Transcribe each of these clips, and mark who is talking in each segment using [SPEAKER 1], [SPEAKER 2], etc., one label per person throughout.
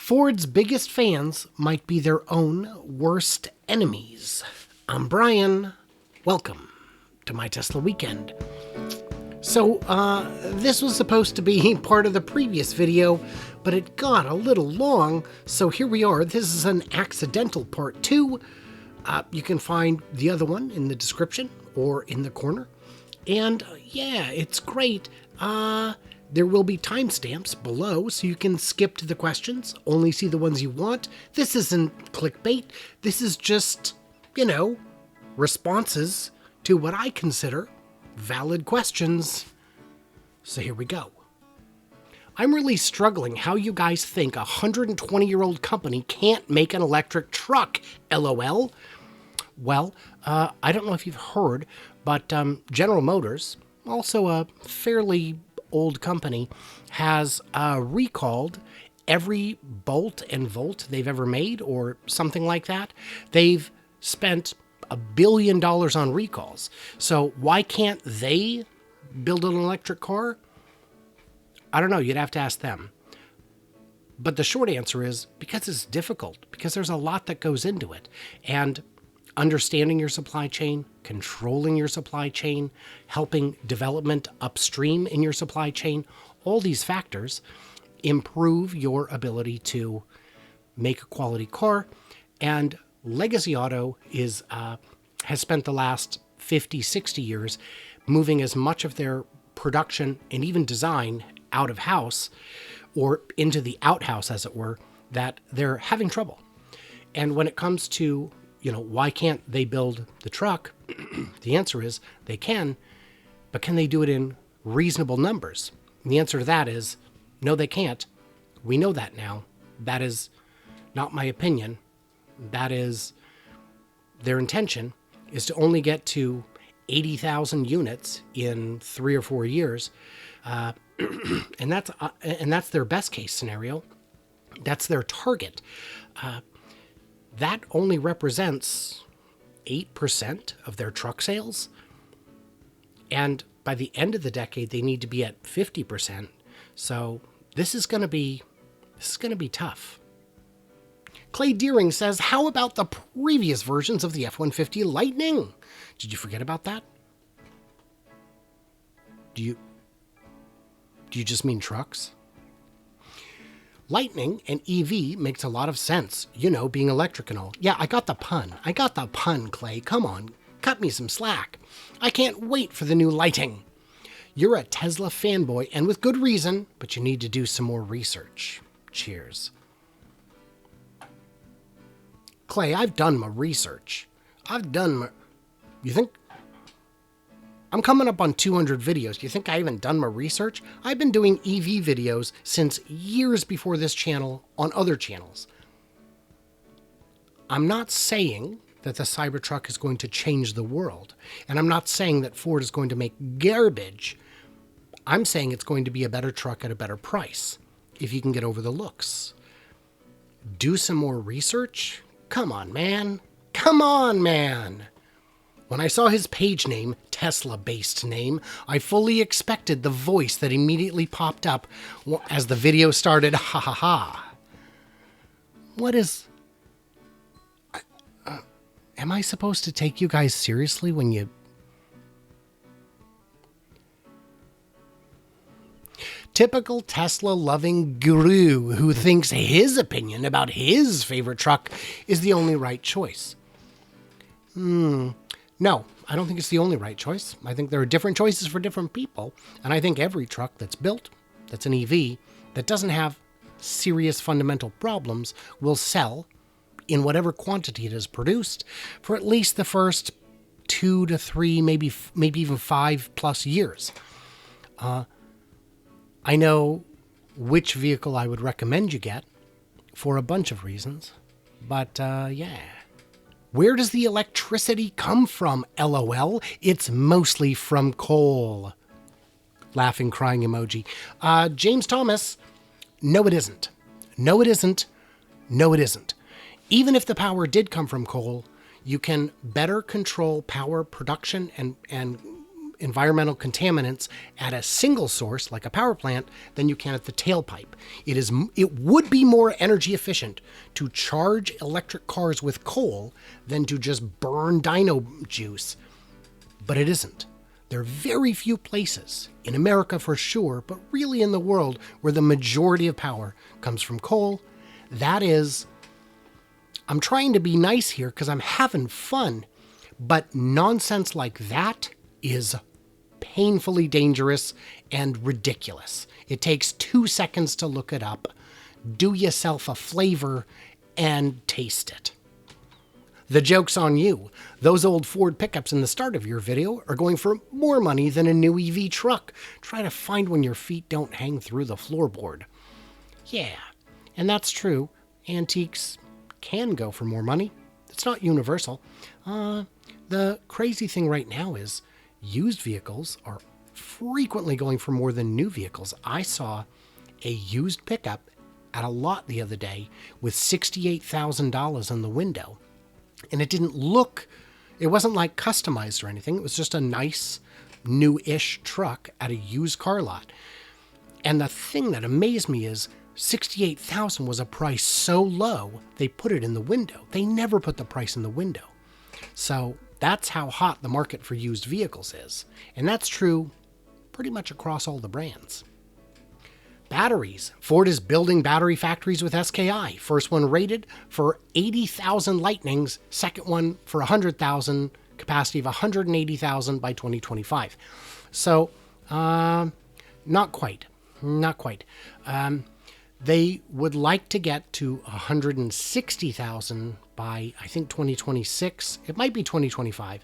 [SPEAKER 1] Ford's biggest fans might be their own worst enemies. I'm Brian. Welcome to my Tesla weekend. So, this was supposed to be part of the previous video, but it got a little long, so here we are. This is an accidental part 2. You can find the other one in the description or in the corner. And yeah, it's great. There will be timestamps below, so you can skip to the questions, only see the ones you want. This isn't clickbait. This is just, responses to what I consider valid questions. So here we go. I'm really struggling how you guys think a 120-year-old company can't make an electric truck, LOL. Well, I don't know if you've heard, but General Motors, also a fairly old company, has recalled every bolt and volt they've ever made or something like that. They've spent $1 billion on recalls. So why can't they build an electric car? I don't know. You'd have to ask them. But the short answer is because it's difficult, because there's a lot that goes into it. And understanding your supply chain, controlling your supply chain, helping development upstream in your supply chain, all these factors improve your ability to make a quality car. And Legacy Auto has spent the last 50, 60 years moving as much of their production and even design out of house or into the outhouse, as it were, that they're having trouble. And when it comes to why can't they build the truck? The answer is they can, but can they do it in reasonable numbers? And the answer to that is no, they can't. We know that now. That is not my opinion. That is their intention, is to only get to 80,000 units in 3 or 4 years. And that's their best case scenario. That's their target. That only represents 8% of their truck sales. And by the end of the decade, they need to be at 50%. So this is going to be tough. Clay Deering says, how about the previous versions of the F-150 Lightning? Did you forget about that? Do you just mean trucks? Lightning and EV makes a lot of sense, being electric and all. Yeah, I got the pun, Clay. Come on, cut me some slack. I can't wait for the new lighting. You're a Tesla fanboy, and with good reason, but you need to do some more research. Cheers. Clay, I've done my research. You think? I'm coming up on 200 videos. Do you think I haven't done my research? I've been doing EV videos since years before this channel on other channels. I'm not saying that the Cybertruck is going to change the world. And I'm not saying that Ford is going to make garbage. I'm saying it's going to be a better truck at a better price, if you can get over the looks. Do some more research? Come on, man. Come on, man. When I saw his page name, Tesla-based name, I fully expected the voice that immediately popped up as the video started. Ha ha ha. What is... am I supposed to take you guys seriously when you... Typical Tesla-loving guru who thinks his opinion about his favorite truck is the only right choice. No, I don't think it's the only right choice. I think there are different choices for different people. And I think every truck that's built, that's an EV, that doesn't have serious fundamental problems will sell in whatever quantity it is produced for at least the first 2 to 3, maybe even 5+ years. I know which vehicle I would recommend you get for a bunch of reasons. But, yeah. Where does the electricity come from, LOL? It's mostly from coal. Laughing, crying emoji. James Thomas, no it isn't. No it isn't. No it isn't. Even if the power did come from coal, you can better control power production and environmental contaminants at a single source, like a power plant, than you can at the tailpipe. It would be more energy efficient to charge electric cars with coal than to just burn dino juice, but it isn't. There are very few places, in America for sure, but really in the world, where the majority of power comes from coal. That is, I'm trying to be nice here because I'm having fun, but nonsense like that is painfully dangerous and ridiculous. It takes 2 seconds to look it up, do yourself a flavor, and taste it. The joke's on you. Those old Ford pickups in the start of your video are going for more money than a new EV truck. Try to find one your feet don't hang through the floorboard. Yeah, and that's true. Antiques can go for more money. It's not universal. The crazy thing right now is used vehicles are frequently going for more than new vehicles. I saw a used pickup at a lot the other day with $68,000 on the window. And it wasn't like customized or anything. It was just a nice, new-ish truck at a used car lot. And the thing that amazed me is $68,000 was a price so low, they put it in the window. They never put the price in the window. So that's how hot the market for used vehicles is. And that's true pretty much across all the brands. Batteries. Ford is building battery factories with SKI. First one rated for 80,000 Lightnings. Second one for 100,000, capacity of 180,000 by 2025. So, not quite. They would like to get to 160,000 by, I think, 2026. It might be 2025.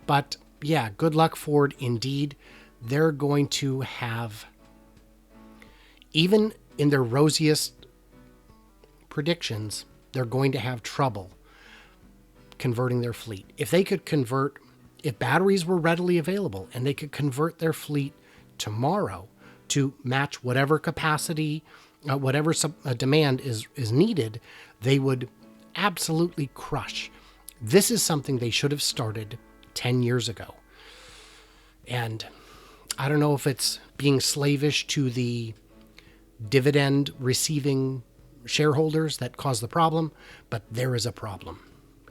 [SPEAKER 1] But yeah, good luck, Ford. Indeed, they're going to have, even in their rosiest predictions, they're going to have trouble converting their fleet. If batteries were readily available and they could convert their fleet tomorrow to match whatever capacity, whatever demand is needed, they would absolutely crush. This is something they should have started 10 years ago. And I don't know if it's being slavish to the dividend receiving shareholders that cause the problem, but there is a problem.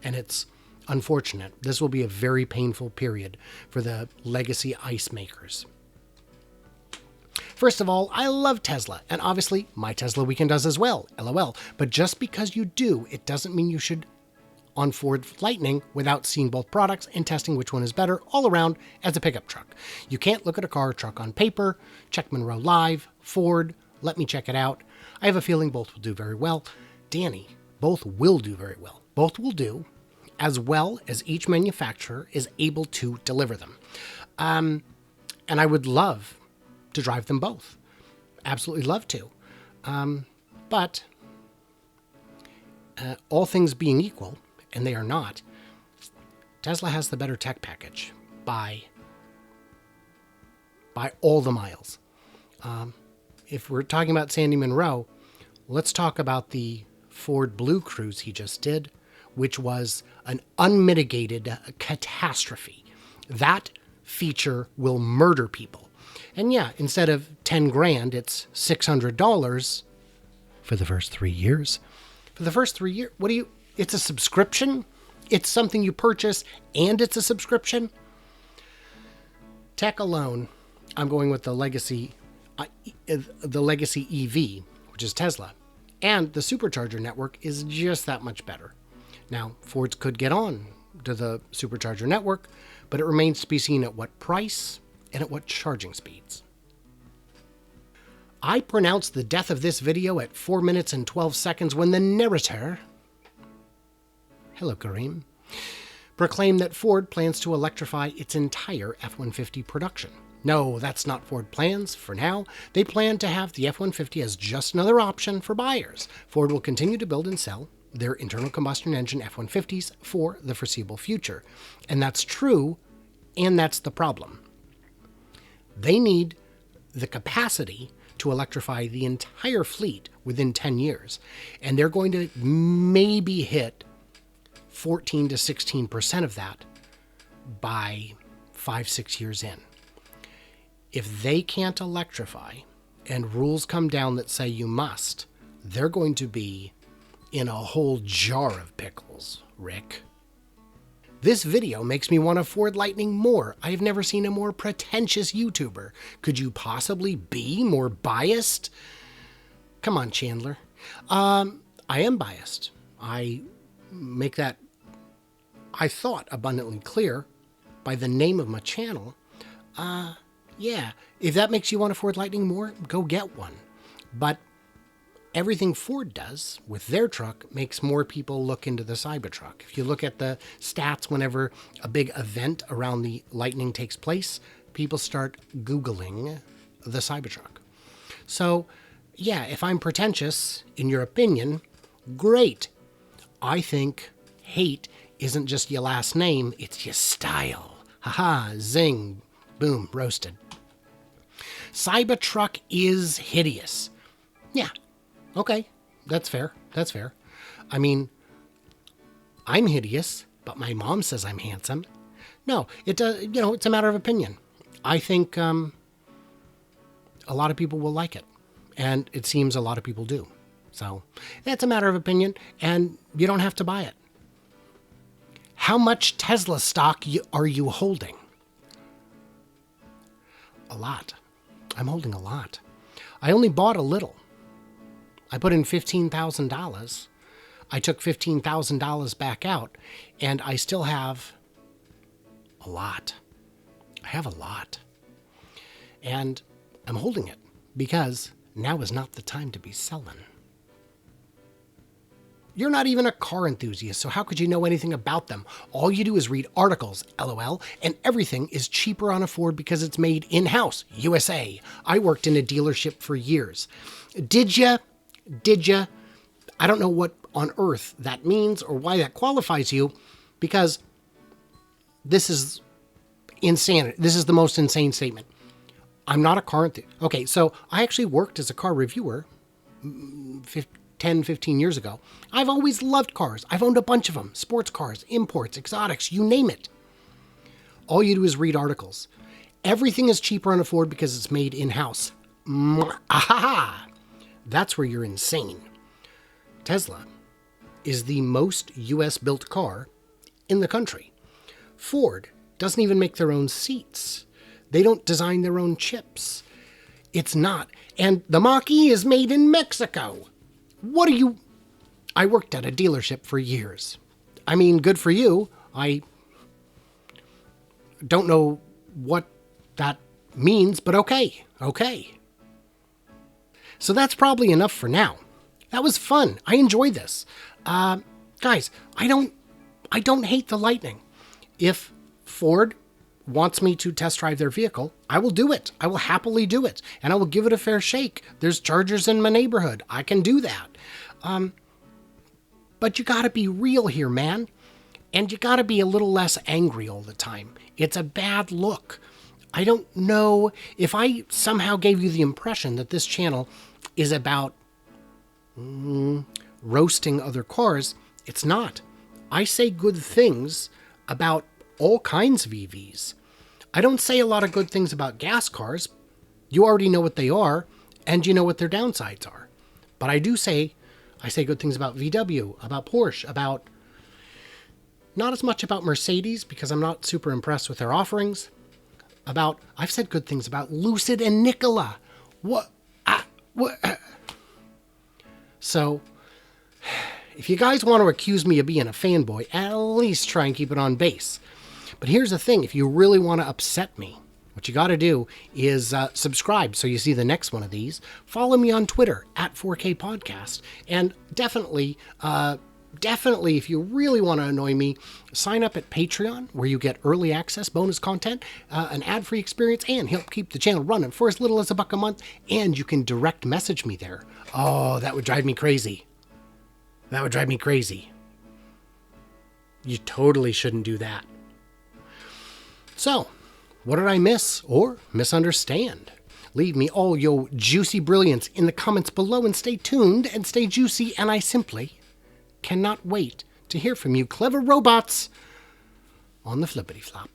[SPEAKER 1] And it's unfortunate. This will be a very painful period for the legacy ICE makers. First of all, I love Tesla, and obviously my Tesla weekend does as well, LOL. But just because you do, it doesn't mean you should on Ford Lightning without seeing both products and testing which one is better all around as a pickup truck. You can't look at a car or truck on paper, check Monroe Live, Ford, let me check it out. I have a feeling both will do very well. Danny, both will do very well. Both will do as well as each manufacturer is able to deliver them. And I would love to drive them both. Absolutely love to. But all things being equal, and they are not, Tesla has the better tech package by all the miles. If we're talking about Sandy Monroe, let's talk about the Ford Blue Cruise he just did, which was an unmitigated catastrophe. That feature will murder people. And yeah, instead of 10 grand, it's $600 for the first 3 years. For the first 3 years, it's a subscription? It's something you purchase and it's a subscription? Tech alone, I'm going with the legacy EV, which is Tesla. And the supercharger network is just that much better. Now, Fords could get on to the supercharger network, but it remains to be seen at what price and at what charging speeds. I pronounced the death of this video at 4 minutes and 12 seconds when the narrator, hello Kareem, proclaimed that Ford plans to electrify its entire F-150 production. No, that's not Ford plans. For now, they plan to have the F-150 as just another option for buyers. Ford will continue to build and sell their internal combustion engine F-150s for the foreseeable future. And that's true, and that's the problem. They need the capacity to electrify the entire fleet within 10 years. And they're going to maybe hit 14 to 16% of that by 5, 6 years in. If they can't electrify and rules come down that say you must, they're going to be in a whole jar of pickles, Rick. This video makes me want to Ford Lightning more. I have never seen a more pretentious YouTuber. Could you possibly be more biased? Come on, Chandler. I am biased. I make that, I thought, abundantly clear by the name of my channel. Yeah, if that makes you want to Ford Lightning more, go get one. But everything Ford does with their truck makes more people look into the Cybertruck. If you look at the stats whenever a big event around the Lightning takes place, people start Googling the Cybertruck. So, yeah, if I'm pretentious, in your opinion, great. I think hate isn't just your last name, it's your style. Haha, zing, boom, roasted. Cybertruck is hideous. Yeah, okay, that's fair, that's fair. I mean, I'm hideous, but my mom says I'm handsome. No, it does, it's a matter of opinion. I think a lot of people will like it. And it seems a lot of people do. So that's a matter of opinion, and you don't have to buy it. How much Tesla stock are you holding? A lot. I'm holding a lot. I only bought a little. I put in $15,000. I took $15,000 back out, and I still have a lot. I have a lot. And I'm holding it because now is not the time to be selling. You're not even a car enthusiast, so how could you know anything about them? All you do is read articles, LOL, and everything is cheaper on a Ford because it's made in-house, USA. I worked in a dealership for years. Did ya? I don't know what on earth that means or why that qualifies you, because this is insanity. This is the most insane statement. I'm not a car enthusiast. Okay, so I actually worked as a car reviewer 10, 15 years ago. I've always loved cars. I've owned a bunch of them. Sports cars, imports, exotics, you name it. All you do is read articles. Everything is cheaper on a Ford because it's made in-house. Aha! That's where you're insane. Tesla is the most US-built car in the country. Ford doesn't even make their own seats. They don't design their own chips. It's not. And the Mach-E is made in Mexico. I worked at a dealership for years. I mean, good for you. I don't know what that means, but okay. So that's probably enough for now. That was fun. I enjoyed this. Guys, I don't hate the Lightning. If Ford wants me to test drive their vehicle, I will do it. I will happily do it. And I will give it a fair shake. There's chargers in my neighborhood. I can do that. But you gotta be real here, man. And you gotta be a little less angry all the time. It's a bad look. I don't know if I somehow gave you the impression that this channel is about roasting other cars. It's not. I say good things about all kinds of EVs. I don't say a lot of good things about gas cars. You already know what they are, and you know what their downsides are. But I say good things about VW, about Porsche, about not as much about Mercedes because I'm not super impressed with their offerings. I've said good things about Lucid and Nikola. So, if you guys want to accuse me of being a fanboy, at least try and keep it on base. But here's the thing, if you really want to upset me, what you got to do is subscribe so you see the next one of these. Follow me on Twitter at 4K Podcast. And definitely, if you really want to annoy me, sign up at Patreon, where you get early access, bonus content, an ad-free experience, and help keep the channel running for as little as $1 a month. And you can direct message me there. Oh, that would drive me crazy. That would drive me crazy. You totally shouldn't do that. So, what did I miss or misunderstand? Leave me all your juicy brilliance in the comments below and stay tuned and stay juicy, and I simply cannot wait to hear from you clever robots on the flippity flop.